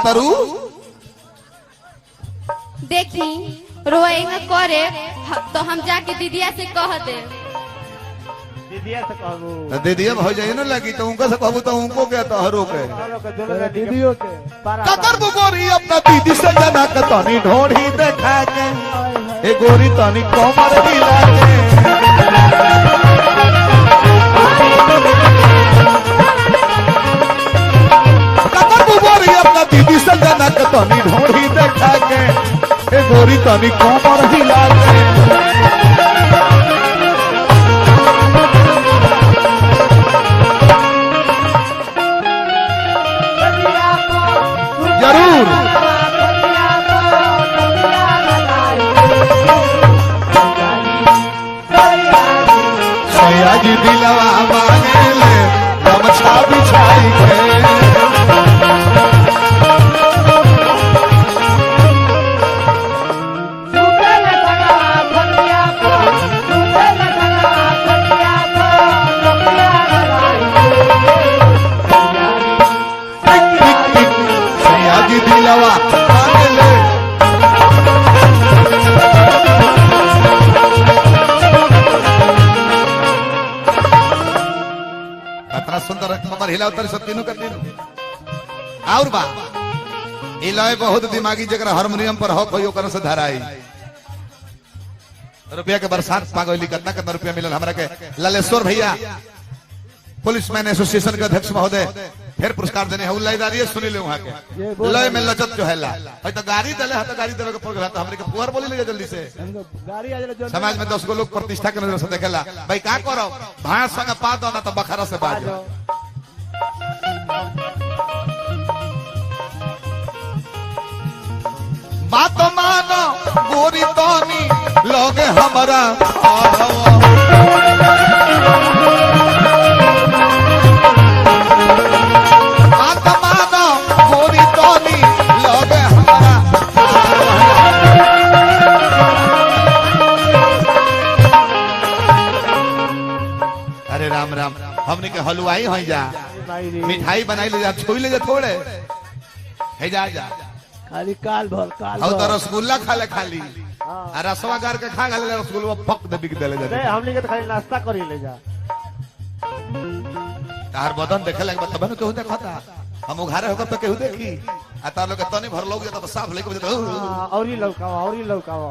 कहता रू देखी रोएगा करे तो हम जाके दीदिया से कह दे। दीदिया से कहबू दीदिया हो जाए ना लगी तो उनका से कहबू तो उनको क्या तो हरो के दीदियों के कतर गोरी अपना दीदी से जना के तनी ढोढ़ी देखा के ए गोरी तनी कोमर हिला के कतर गोरी अपना दीदी से जना के तनी ढोढ़ी देखा के ए गोरी तनी कोमर हिला के जरूर सयाज दिलवा मांगे ले गमछा बिछाई के सयाज दिलवा मांगे ले कितना सुंदर कमर हिला उतर सब तीनों कर तीनों और बा इलाय बहुत दिमागी जगह हारमोनियम पर हक होयो कर से धराई रुपया के बरसात पागोली कितना कितना रुपया मिलल हमरा के ललेश्वर भैया पुलिसमैन एसोसिएशन के अध्यक्ष महोदय फिर पुरस्कार देने है उल्लादारी सुनी ले वहां के लय में लचत जो है ला भाई तो गाड़ी दले है तो गाड़ी देवे के प्रोग्राम तो हमरे के पुअर बोली ले जल्दी से गाड़ी आ जाए समाज में 10 गो लोग प्रतिष्ठा के नजर से देखेला भाई का करो भांस संग पा दो ना तो बखरा से बाजो बात मानो गोरी तोनी लोगे हमारा बात मानो गोरी तोनी लोगे हमारा अरे राम राम हमने के हलवाई हो जा मिठाई बनाई ले जा छोई ले जा थोड़े है जा जा खाली काल भर और तो रसगुल्ला खा ले खाली आ रसवा गार के खा ले रसगुल्ला पक दे बिक देले जा हमने के तो खाली नाश्ता करी ले जा तार बदन देखे लगे तब न केहू देखता हम उघारे होकर तो केहू देखी आ तार लोग तनी भर लोग तो साफ लेके और ही लौकावा